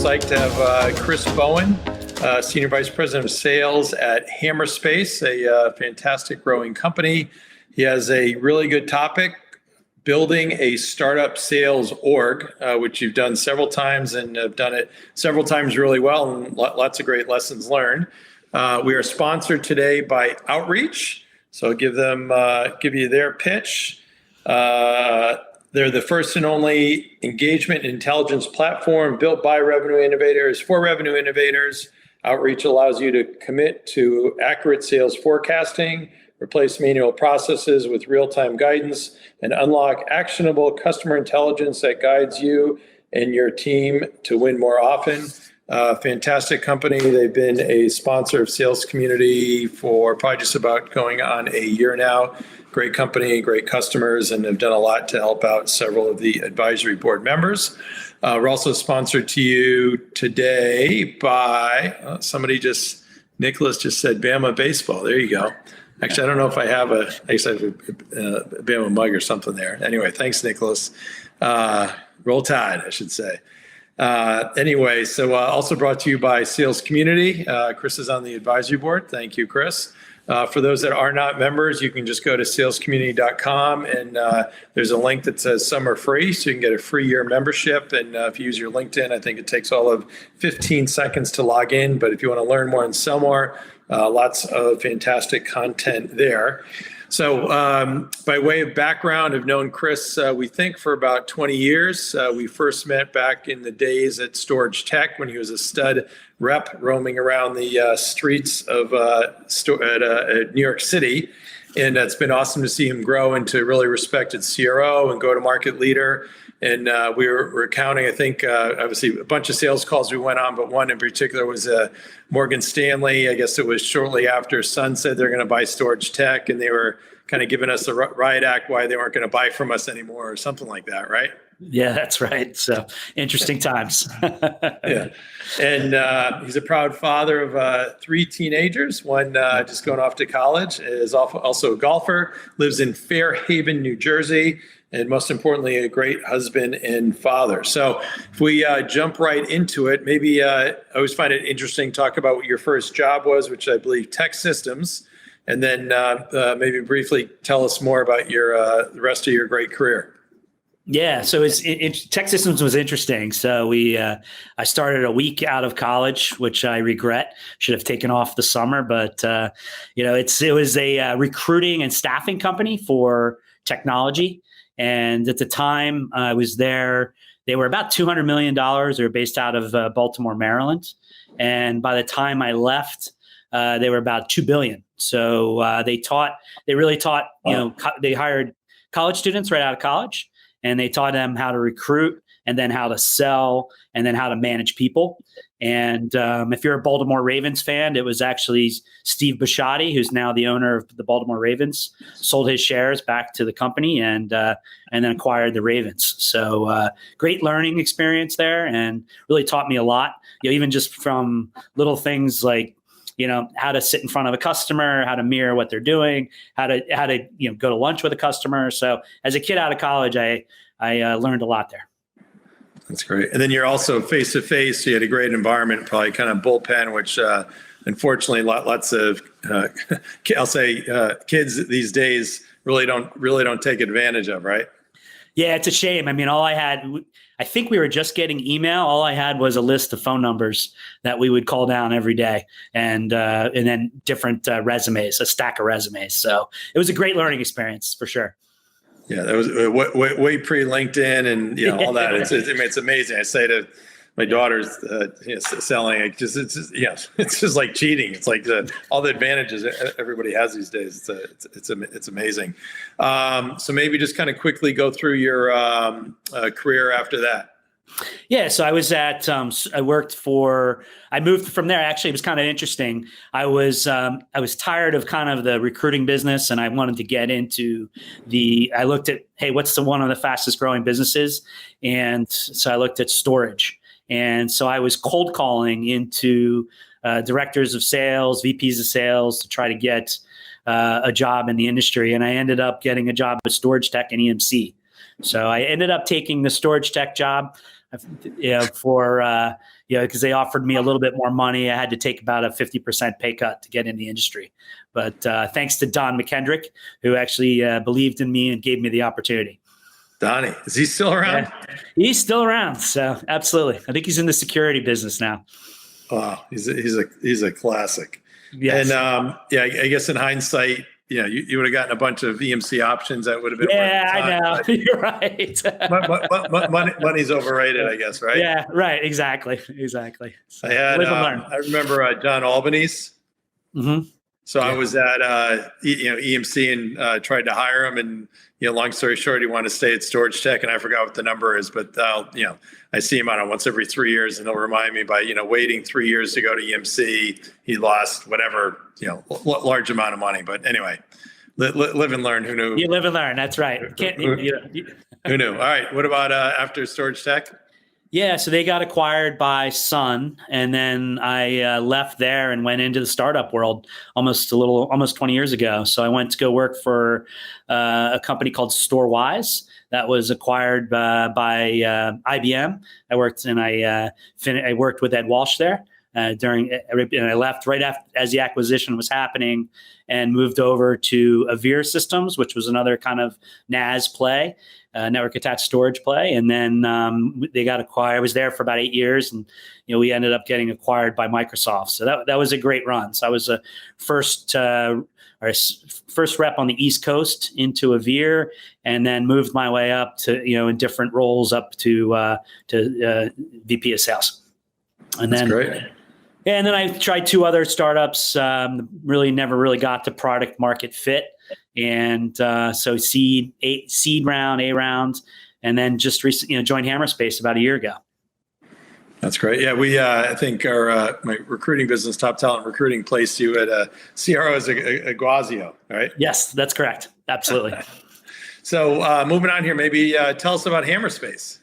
psyched to have Chris Bowen, Senior Vice President of Sales at Hammerspace, a fantastic growing company. He has a really good topic, building a startup sales org, which you've done several times and have done it several times really well, and lots of great lessons learned. We are sponsored today by Outreach, so I'll give you their pitch. They're the first and only engagement intelligence platform built by revenue innovators for revenue innovators. Outreach allows you to commit to accurate sales forecasting, replace manual processes with real-time guidance, and unlock actionable customer intelligence that guides you and your team to win more often. Fantastic company. They've been a sponsor of Sales Community for probably just about going on a year now. Great company, great customers, and have done a lot to help out several of the advisory board members. We're also sponsored to you today by Nicholas just said Bama baseball. There you go. Actually, I don't know if I have a Bama mug or something there. Anyway, thanks, Nicholas. Roll Tide, I should say. Also brought to you by Sales Community. Chris is on the advisory board. Thank you, Chris. For those that are not members, you can just go to salescommunity.com and there's a link that says some are free, so you can get a free year membership. And if you use your LinkedIn, I think it takes all of 15 seconds to log in. But if you want to learn more and sell more, lots of fantastic content there. So by way of background, I've known Chris, we think, for about 20 years. We first met back in the days at Storage Tech when he was a stud rep roaming around the streets of New York City. And it's been awesome to see him grow into a really respected CRO and go-to-market leader. And we were counting, I think, obviously a bunch of sales calls we went on, but one in particular was Morgan Stanley. I guess it was shortly after Sun said they're going to buy Storage Tech, and they were kind of giving us the riot act why they weren't going to buy from us anymore or something like that, right? Yeah, that's right. So interesting times. Yeah. And he's a proud father of 3 teenagers, one just going off to college, is also a golfer, lives in Fairhaven, New Jersey, and most importantly, a great husband and father. So if we jump right into it, maybe I always find it interesting to talk about what your first job was, which I believe tech systems, and then maybe briefly tell us more about the rest of your great career. Yeah, so tech systems was interesting. So I started a week out of college, which I regret. Should have taken off the summer, but it was a recruiting and staffing company for technology. And at the time I was there, they were about $200 million. They were based out of Baltimore, Maryland. And by the time I left, they were about $2 billion. So they really taught, they hired college students right out of college, and they taught them how to recruit and then how to sell and then how to manage people. And if you're a Baltimore Ravens fan, it was actually Steve Bisciotti, who's now the owner of the Baltimore Ravens, sold his shares back to the company and then acquired the Ravens. So great learning experience there, and really taught me a lot. Even just from little things like how to sit in front of a customer, how to mirror what they're doing, how to go to lunch with a customer. So as a kid out of college, I learned a lot there. That's great. And then you're also face-to-face. So you had a great environment, probably kind of bullpen, which unfortunately lots of, I'll say, kids these days really don't take advantage of, right? Yeah, it's a shame. I mean, I think we were just getting email. All I had was a list of phone numbers that we would call down every day, and then different resumes, a stack of resumes. So it was a great learning experience for sure. Yeah, that was way pre-LinkedIn and all that. It's amazing. I say to my daughter's selling, it's just like cheating. It's like all the advantages everybody has these days. It's amazing. So maybe just kind of quickly go through your career after that. Yeah, so I was I moved from there. Actually, it was kind of interesting. I was tired of kind of the recruiting business, and I wanted to get into I looked at, hey, what's one of the fastest growing businesses? And so I looked at storage. And so I was cold calling into directors of sales, VPs of sales to try to get a job in the industry. And I ended up getting a job at Storage Tech and EMC. So I ended up taking the Storage Tech job. because they offered me a little bit more money. I had to take about a 50% pay cut to get in the industry. But thanks to Don McKendrick, who actually believed in me and gave me the opportunity. Donnie, is he still around? Yeah, he's still around. So absolutely. I think he's in the security business now. Wow, he's a classic. Yes. And I guess in hindsight, you would have gotten a bunch of EMC options that would have been. Yeah, I know. You're right. Money's overrated, I guess, right? Yeah, right. Exactly. So, I remember John Albanese. Mm-hmm. So I was at EMC and tried to hire him, and long story short, he wanted to stay at Storage Tech, and I forgot what the number is, but I see him on once every 3 years, and he'll remind me by waiting 3 years to go to EMC, he lost whatever large amount of money. But anyway, live and learn. Who knew? You live and learn. That's right. Who knew? All right. What about after Storage Tech? Yeah, so they got acquired by Sun, and then I left there and went into the startup world almost 20 years ago. So I went to go work for a company called StoreWise that was acquired by IBM. I worked with Ed Walsh there and I left right after as the acquisition was happening and moved over to Avere Systems, which was another kind of NAS play. Network attached storage play, and then they got acquired. I was there for about 8 years, and we ended up getting acquired by Microsoft. So that was a great run. So I was a first rep on the East Coast into Avere, and then moved my way up to in different roles up to VP of Sales. And That's then great. And then I tried 2 other startups. Never got to product market fit. And so seed round, A round, and then just recently, joined Hammerspace about a year ago. That's great. Yeah, we I think our my recruiting business, Top Talent Recruiting, placed you at CRO as Aguazio, right? Yes, that's correct. Absolutely. So moving on here, maybe tell us about Hammerspace.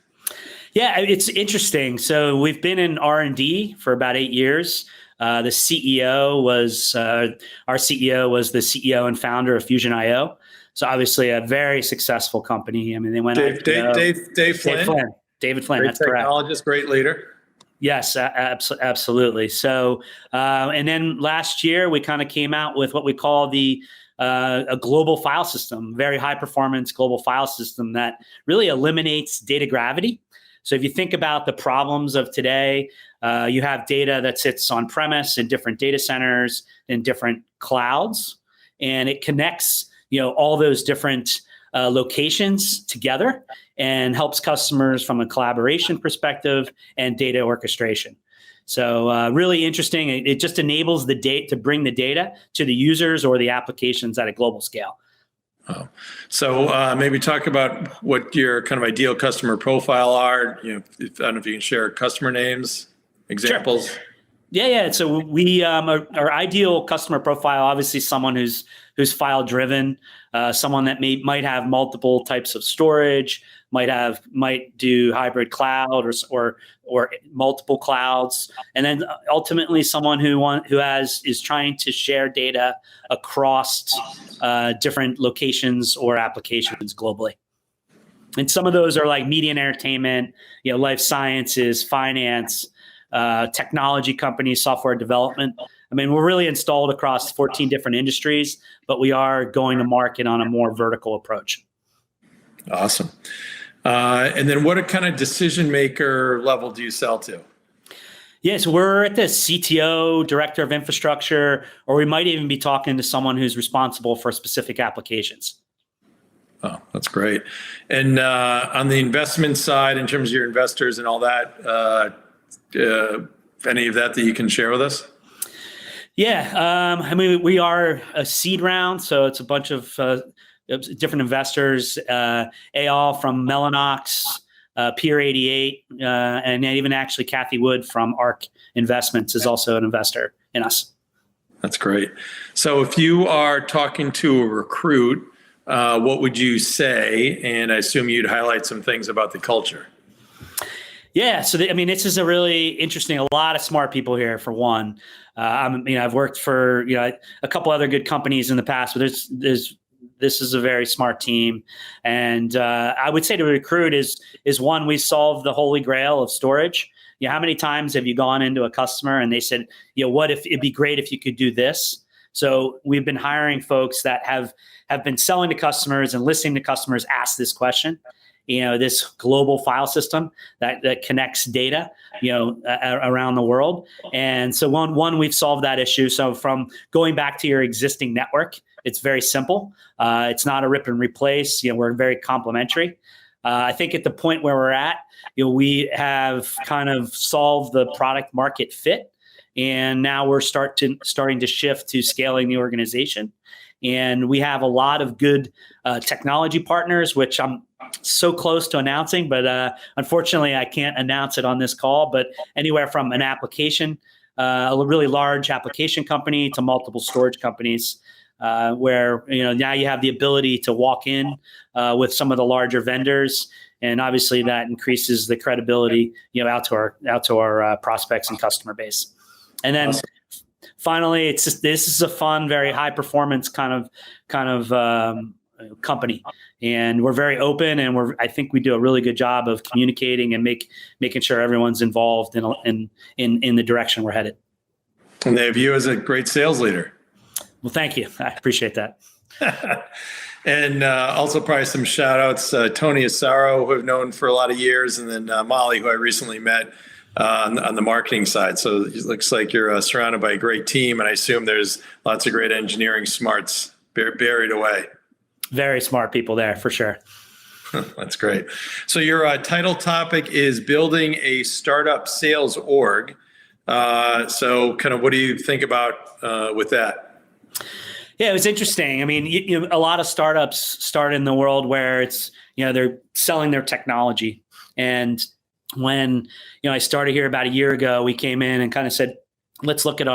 Yeah, it's interesting. So we've been in R&D for about 8 years. The CEO was our CEO was the CEO and founder of Fusion.io. So obviously a very successful company. I mean, they went Dave Flynn. David Flynn. Great That's correct. Technologist, great leader. Yes, absolutely. So, and then last year we kind of came out with what we call a global file system, very high performance global file system that really eliminates data gravity. So if you think about the problems of today, you have data that sits on premise in different data centers, in different clouds, and it connects, all those different locations together and helps customers from a collaboration perspective and data orchestration. So really interesting. It just enables the data to bring the data to the users or the applications at a global scale. Oh. So maybe talk about what your kind of ideal customer profile are. I don't know if you can share customer names, examples. Sure. Yeah. So we our ideal customer profile, obviously someone who's file driven, someone that might have multiple types of storage, might do hybrid cloud or multiple clouds, and then ultimately someone who is trying to share data across different locations or applications globally. And some of those are like media and entertainment, life sciences, finance, technology companies, software development. I mean, we're really installed across 14 different industries, but we are going to market on a more vertical approach. Awesome. And then what kind of decision maker level do you sell to? Yes, we're at the CTO, director of infrastructure, or we might even be talking to someone who's responsible for specific applications. Oh, that's great. And on the investment side, in terms of your investors and all that, any of that you can share with us? Yeah, I mean, we are a seed round, so it's a bunch of different investors, Eyal from Mellanox, Pier 88, and even actually Kathy Wood from ARC Investments is also an investor in us. That's great. So if you are talking to a recruit, what would you say? And I assume you'd highlight some things about the culture. Yeah, so this is a really interesting. A lot of smart people here. For one, I've worked for a couple other good companies in the past, but there's This is a very smart team. And I would say to recruit is one, we solved the holy grail of storage. How many times have you gone into a customer and they said, what if it'd be great if you could do this? So we've been hiring folks that have been selling to customers and listening to customers ask this question. This global file system that connects data, around the world. And so one, we've solved that issue. So from going back to your existing network, it's very simple. It's not a rip and replace. We're very complementary. I think at the point where we're at, we have kind of solved the product market fit. And now we're starting to shift to scaling the organization. And we have a lot of good technology partners, which I'm so close to announcing, but unfortunately I can't announce it on this call. But anywhere from an application, a really large application company to multiple storage companies, where now you have the ability to walk in with some of the larger vendors, and obviously that increases the credibility out to our prospects and customer base. And then finally, this is a fun, very high performance kind of company, and we're very open, and I think we do a really good job of communicating and making sure everyone's involved in the direction we're headed. And they have you as a great sales leader. Well, thank you. I appreciate that. And also probably some shout outs, Tony Asaro, who I've known for a lot of years, and then Molly, who I recently met on the marketing side. So it looks like you're surrounded by a great team, and I assume there's lots of great engineering smarts buried away. Very smart people there, for sure. That's great. So your title topic is building a startup sales org. So kind of what do you think about with that? Yeah, it was interesting. I mean, a lot of startups start in the world where it's, they're selling their technology. And when, I started here about a year ago, we came in and kind of said, let's look at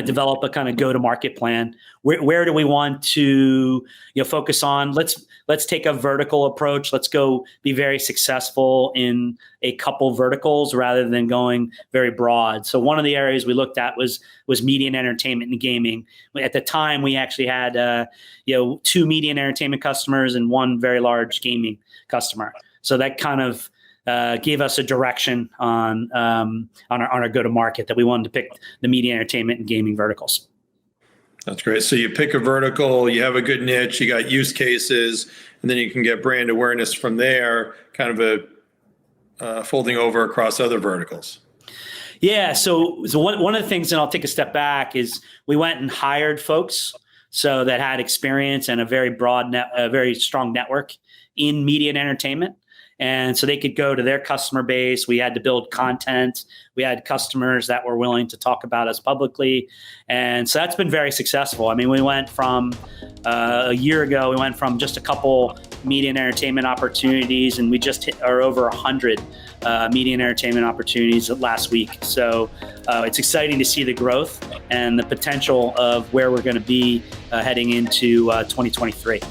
develop a kind of go-to-market plan. Where do we want to, focus on? Let's take a vertical approach. Let's go be very successful in a couple verticals rather than going very broad. So one of the areas we looked at was media and entertainment and gaming. At the time, we actually had, 2 media and entertainment customers and 1 very large gaming customer. So that kind of gave us a direction on our go-to-market, that we wanted to pick the media, entertainment, and gaming verticals. That's great. So you pick a vertical, you have a good niche, you got use cases, and then you can get brand awareness from there, kind of folding over across other verticals. Yeah. So one of the things, and I'll take a step back, is we went and hired folks that had experience and a very broad, very strong network in media and entertainment. And so they could go to their customer base. We had to build content. We had customers that were willing to talk about us publicly. And so that's been very successful. I mean, we went from a year ago, we went from just a couple media and entertainment opportunities, and we just are over 100 media and entertainment opportunities last week. So it's exciting to see the growth and the potential of where we're going to be heading into 2023.